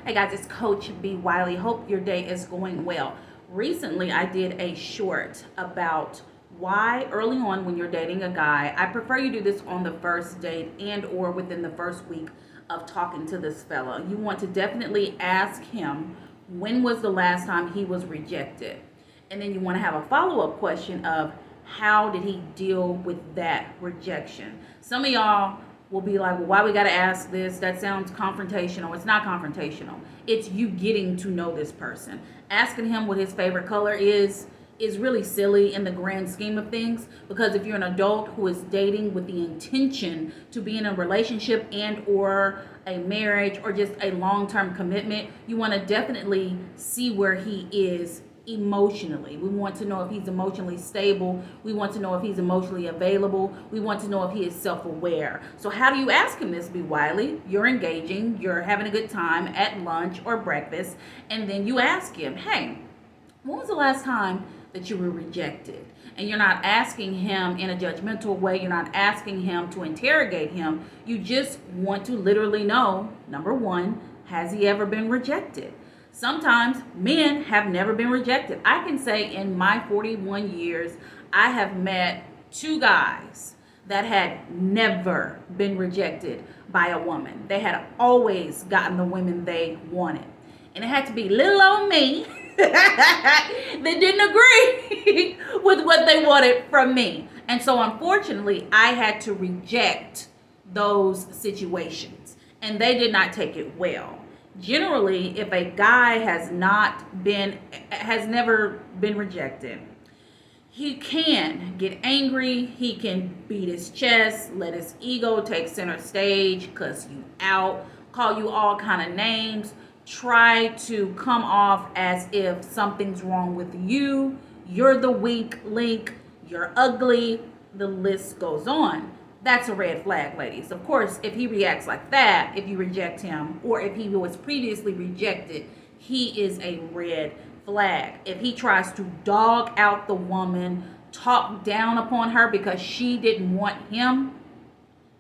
Hey guys, it's Coach B. Wiley. Hope your day is going well. Recently, I did a short about why early on when you're dating a guy, I prefer you do this on the first date and or within the first week of talking to this fella. You want to definitely ask him when was the last time he was rejected. And then you want to have a follow-up question of how did he deal with that rejection. Some of y'all will be like, well, why we got to ask this? That sounds confrontational. It's not confrontational. It's you getting to know this person. Asking him what his favorite color is really silly in the grand scheme of things, because if you're an adult who is dating with the intention to be in a relationship and or a marriage or just a long-term commitment, you want to definitely see where he is emotionally. We want to know if he's emotionally stable. We want to know if he's emotionally available. We want to know if he is self-aware. So how do you ask him this, B. Wiley? You're engaging, you're having a good time at lunch or breakfast, and then you ask him, hey, when was the last time that you were rejected? And you're not asking him in a judgmental way. You're not asking him to interrogate him. You just want to literally know, number one, has he ever been rejected? Sometimes men have never been rejected. I can say in my 41 years, I have met two guys that had never been rejected by a woman. They had always gotten the women they wanted. And it had to be little old me that didn't agree with what they wanted from me. And so unfortunately, I had to reject those situations. And they did not take it well. Generally, if a guy has never been rejected, he can get angry, he can beat his chest, let his ego take center stage, cuss you out, call you all kind of names, try to come off as if something's wrong with you, you're the weak link, you're ugly, the list goes on. That's a red flag, ladies. Of course, if he reacts like that, if you reject him, or if he was previously rejected, he is a red flag. If he tries to dog out the woman, talk down upon her because she didn't want him,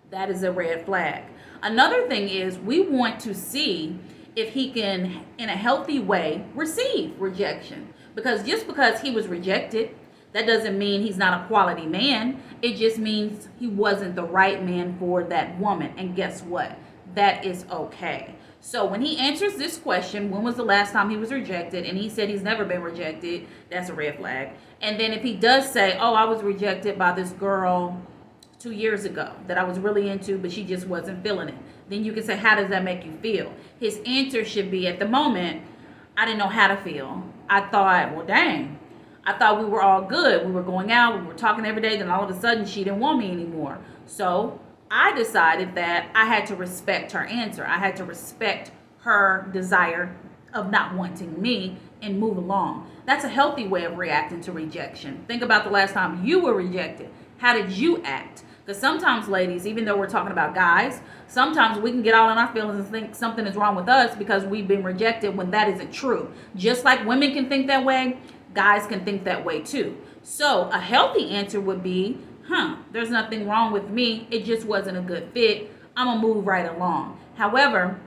that is a red flag. Another thing is we want to see if he can, in a healthy way, receive rejection. Because just because he was rejected, that doesn't mean he's not a quality man. It just means he wasn't the right man for that woman. And guess what? That is okay. So when he answers this question, when was the last time he was rejected? And he said he's never been rejected. That's a red flag. And then if he does say, oh, I was rejected by this girl 2 years ago that I was really into, but she just wasn't feeling it. Then you can say, how does that make you feel? His answer should be, at the moment, I didn't know how to feel. I thought, well, dang. I thought we were all good. We were going out, we were talking every day, then all of a sudden she didn't want me anymore. So I decided that I had to respect her answer. I had to respect her desire of not wanting me and move along. That's a healthy way of reacting to rejection. Think about the last time you were rejected. How did you act? Because sometimes, ladies, even though we're talking about guys, sometimes we can get all in our feelings and think something is wrong with us because we've been rejected when that isn't true. Just like women can think that way, guys can think that way too. So a healthy answer would be, there's nothing wrong with me. It just wasn't a good fit. I'm going to move right along. However,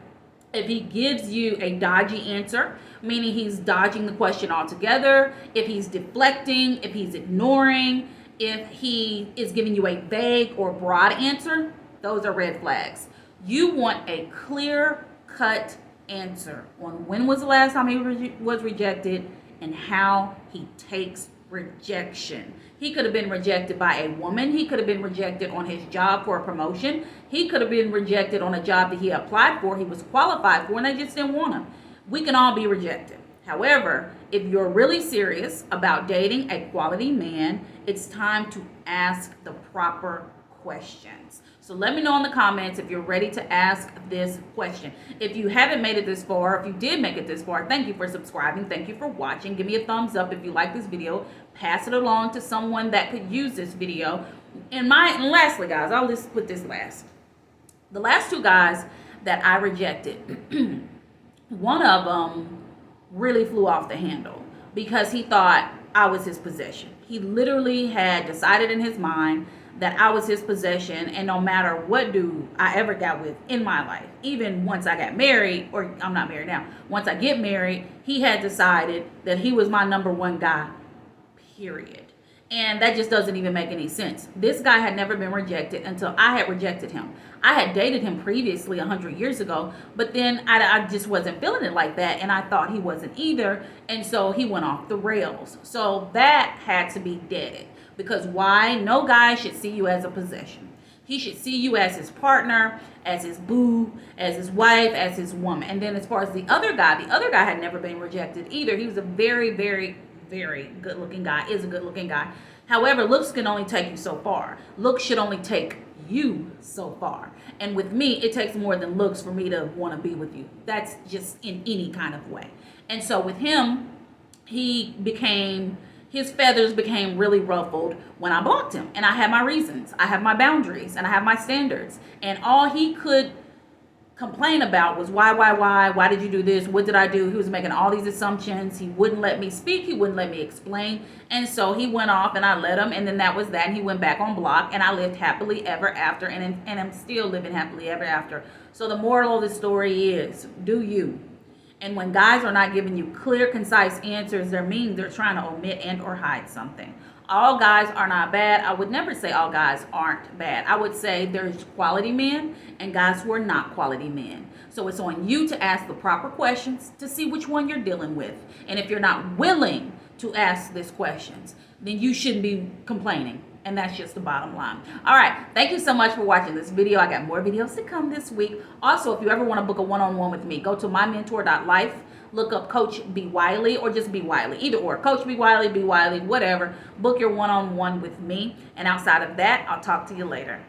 if he gives you a dodgy answer, meaning he's dodging the question altogether, if he's deflecting, if he's ignoring, if he is giving you a vague or broad answer, those are red flags. You want a clear-cut answer on when was the last time he was rejected and how he takes rejection. He could have been rejected by a woman. He could have been rejected on his job for a promotion. He could have been rejected on a job that he applied for, he was qualified for, and they just didn't want him. We can all be rejected. However, if you're really serious about dating a quality man, it's time to ask the proper questions. So let me know in the comments if you're ready to ask this question. If you haven't made it this far, if you did make it this far, thank you for subscribing. Thank you for watching. Give me a thumbs up if you like this video. Pass it along to someone that could use this video. And lastly, guys, I'll just put this last. The last two guys that I rejected, one of them really flew off the handle because he thought I was his possession. He literally had decided in his mind that I was his possession, and no matter what dude I ever got with in my life, even once I got married, or I'm not married now, once I get married, he had decided that he was my number one guy, period. And that just doesn't even make any sense. This guy had never been rejected until I had rejected him. I had dated him previously 100 years ago, but then I just wasn't feeling it like that, and I thought he wasn't either, and so he went off the rails. So that had to be deaded, because why? No guy should see you as a possession. He should see you as his partner, as his boo, as his wife, as his woman. And then as far as the other guy had never been rejected either. He was a very, very, very good looking guy, is a good looking guy. However, looks can only take you so far. Looks should only take you so far. And with me, it takes more than looks for me to want to be with you. That's just in any kind of way. And so with him, his feathers became really ruffled when I blocked him. And I had my reasons. I have my boundaries and I have my standards. And all he could complain about was why did you do this, what did I do? He was making all these assumptions. He wouldn't let me speak, he wouldn't let me explain, and so he went off and I let him, and then that was that, and he went back on block, and I lived happily ever after, and I'm still living happily ever after. So the moral of the story is, do you. And when guys are not giving you clear, concise answers, they're meaning they're trying to omit and or hide something. All guys are not bad. I would never say all guys aren't bad. I would say there's quality men and guys who are not quality men. So it's on you to ask the proper questions to see which one you're dealing with. And if you're not willing to ask these questions, then you shouldn't be complaining. And that's just the bottom line. All right. Thank you so much for watching this video. I got more videos to come this week. Also, if you ever want to book a one-on-one with me, go to mymentor.life. Look up Coach B. Wiley, or just B. Wiley. Either or. Coach B. Wiley, whatever. Book your one-on-one with me. And outside of that, I'll talk to you later.